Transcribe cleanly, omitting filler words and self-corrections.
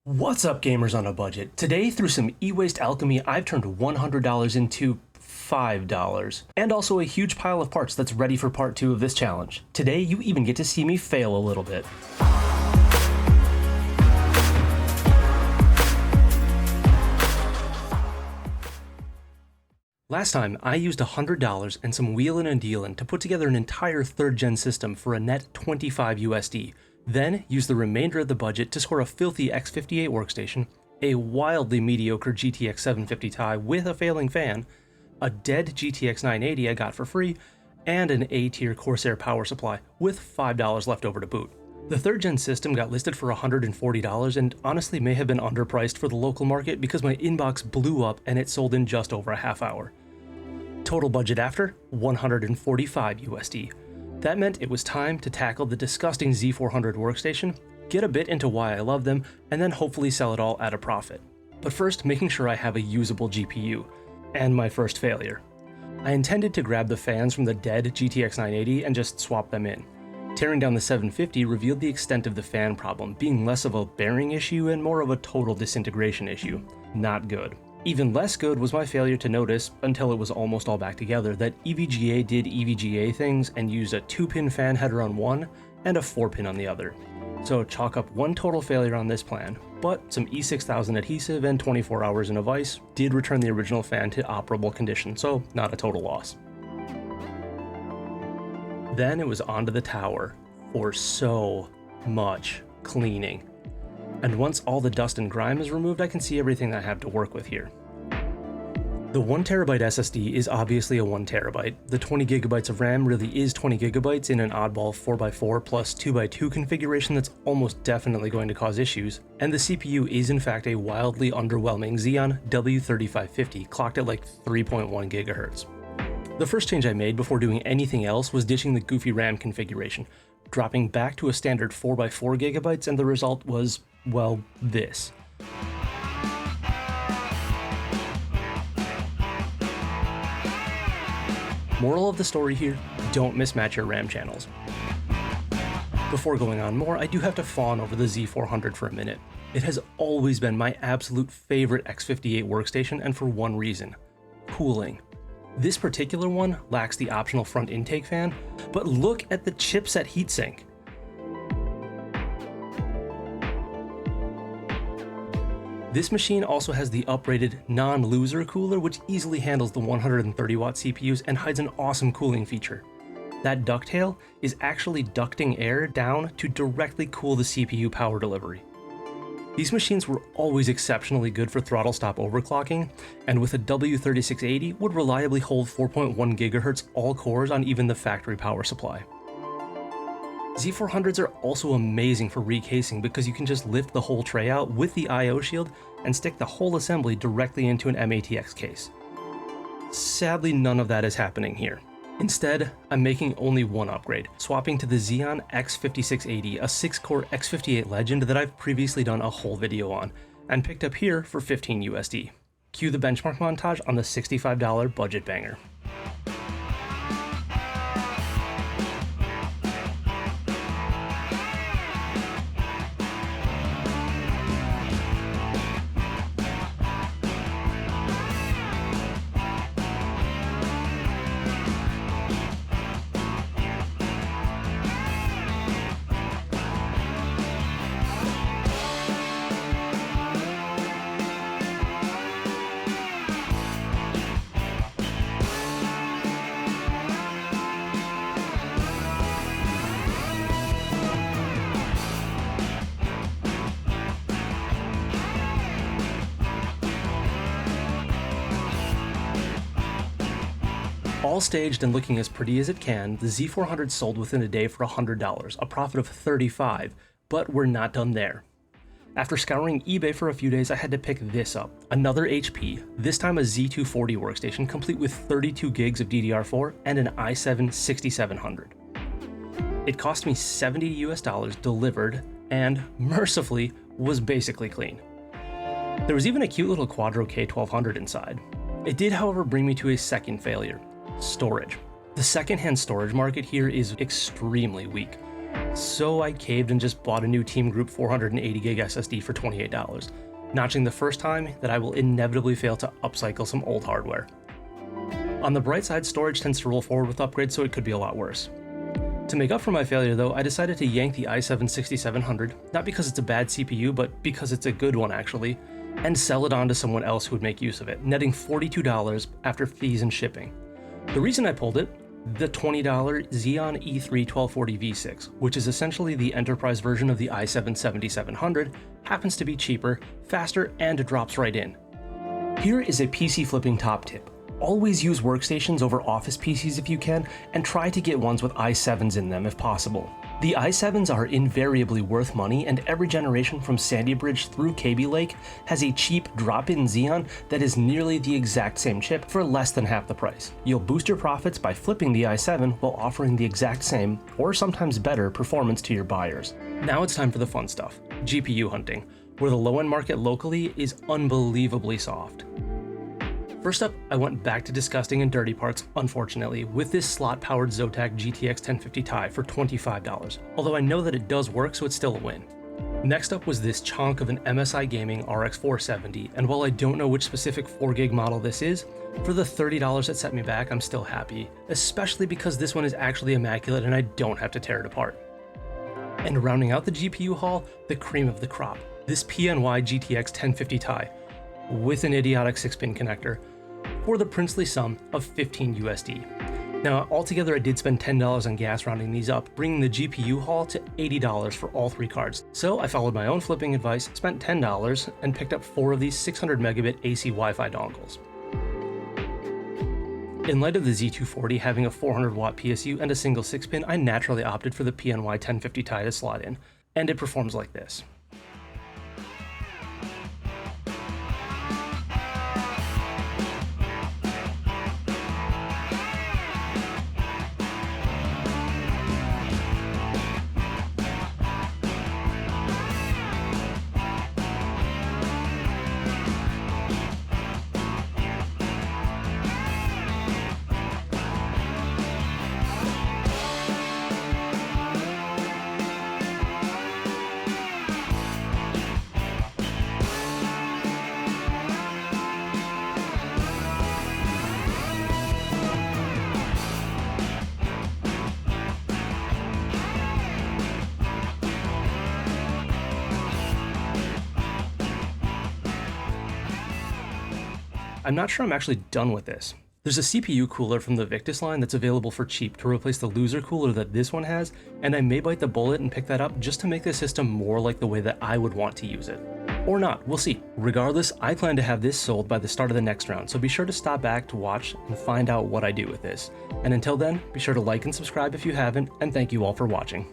What's up, gamers on a budget? Today, through some e-waste alchemy, I've turned $100 into $5, and also a huge pile of parts that's ready for part 2 of this challenge. Today, you even get to see me fail a little bit. Last time, I used $100 and some wheelin' and dealin' to put together an entire 3rd gen system for a net 25 USD. Then, used the remainder of the budget to score a filthy X58 workstation, a wildly mediocre GTX 750 Ti with a failing fan, a dead GTX 980 I got for free, and an A-tier Corsair power supply with $5 left over to boot. The 3rd gen system got listed for $140 and honestly may have been underpriced for the local market because my inbox blew up and it sold in just over a half hour. Total budget after, 145 USD. That meant it was time to tackle the disgusting Z400 workstation, get a bit into why I love them, and then hopefully sell it all at a profit. But first, making sure I have a usable GPU, and my first failure. I intended to grab the fans from the dead GTX 980 and just swap them in. Tearing down the 750 revealed the extent of the fan problem, being less of a bearing issue and more of a total disintegration issue. Not good. Even less good was my failure to notice, until it was almost all back together, that EVGA did EVGA things and used a 2-pin fan header on one and a 4-pin on the other. So chalk up one total failure on this plan, but some E6000 adhesive and 24 hours in a vise did return the original fan to operable condition, so not a total loss. Then it was onto the tower for so much cleaning. And once all the dust and grime is removed, I can see everything I have to work with here. The 1TB SSD is obviously a 1TB. The 20GB of RAM really is 20GB in an oddball 4x4 plus 2x2 configuration that's almost definitely going to cause issues, and the CPU is in fact a wildly underwhelming Xeon W3550 clocked at like 3.1 GHz. The first change I made before doing anything else was ditching the goofy RAM configuration, dropping back to a standard 4x4 GB, and the result was, well, this. Moral of the story here, don't mismatch your RAM channels. Before going on more, I do have to fawn over the Z400 for a minute. It has always been my absolute favorite X58 workstation, and for one reason: cooling. This particular one lacks the optional front intake fan, but look at the chipset heatsink. This machine also has the uprated non-loser cooler, which easily handles the 130-watt CPUs and hides an awesome cooling feature. That ducktail is actually ducting air down to directly cool the CPU power delivery. These machines were always exceptionally good for throttle stop overclocking, and with a W3680 would reliably hold 4.1 GHz all cores on even the factory power supply. Z400s are also amazing for recasing because you can just lift the whole tray out with the I/O shield and stick the whole assembly directly into an MATX case. Sadly, none of that is happening here. Instead, I'm making only one upgrade, swapping to the Xeon X5680, a 6-core X58 Legend that I've previously done a whole video on, and picked up here for 15 USD. Cue the benchmark montage on the $65 budget banger. All staged and looking as pretty as it can, the Z400 sold within a day for $100, a profit of $35, but we're not done there. After scouring eBay for a few days, I had to pick this up, another HP, this time a Z240 workstation complete with 32 gigs of DDR4 and an i7 6700. It cost me $70 US delivered, and mercifully was basically clean. There was even a cute little Quadro K1200 inside. It did, however, bring me to a second failure: storage. The secondhand storage market here is extremely weak. So I caved and just bought a new Team Group 480 gig SSD for $28, notching the first time that I will inevitably fail to upcycle some old hardware. On the bright side, storage tends to roll forward with upgrades, so it could be a lot worse. To make up for my failure though, I decided to yank the i7-6700, not because it's a bad CPU, but because it's a good one actually, and sell it on to someone else who would make use of it, netting $42 after fees and shipping. The reason I pulled it, the $20 Xeon E3 1240 V6, which is essentially the enterprise version of the i7-7700, happens to be cheaper, faster, and drops right in. Here is a PC flipping top tip. Always use workstations over Office PCs if you can, and try to get ones with i7s in them if possible. The i7s are invariably worth money, and every generation from Sandy Bridge through Kaby Lake has a cheap drop-in Xeon that is nearly the exact same chip for less than half the price. You'll boost your profits by flipping the i7 while offering the exact same, or sometimes better, performance to your buyers. Now it's time for the fun stuff, GPU hunting, where the low-end market locally is unbelievably soft. First up, I went back to disgusting and dirty parts, unfortunately, with this slot-powered Zotac GTX 1050 Ti for $25, although I know that it does work, so it's still a win. Next up was this chonk of an MSI Gaming RX 470, and while I don't know which specific 4GB model this is, for the $30 that set me back, I'm still happy, especially because this one is actually immaculate and I don't have to tear it apart. And rounding out the GPU haul, the cream of the crop, this PNY GTX 1050 Ti, with an idiotic 6-pin connector, for the princely sum of $15 USD. Now, altogether I did spend $10 on gas rounding these up, bringing the GPU haul to $80 for all 3 cards. So I followed my own flipping advice, spent $10, and picked up 4 of these 600 megabit AC Wi-Fi dongles. In light of the Z240 having a 400 watt PSU and a single 6-pin, I naturally opted for the PNY 1050 Ti to slot in, and it performs like this. I'm not sure I'm actually done with this. There's a CPU cooler from the Victus line that's available for cheap to replace the loser cooler that this one has, and I may bite the bullet and pick that up just to make the system more like the way that I would want to use it. Or not, we'll see. Regardless, I plan to have this sold by the start of the next round, so be sure to stop back to watch and find out what I do with this. And until then, be sure to like and subscribe if you haven't, and thank you all for watching.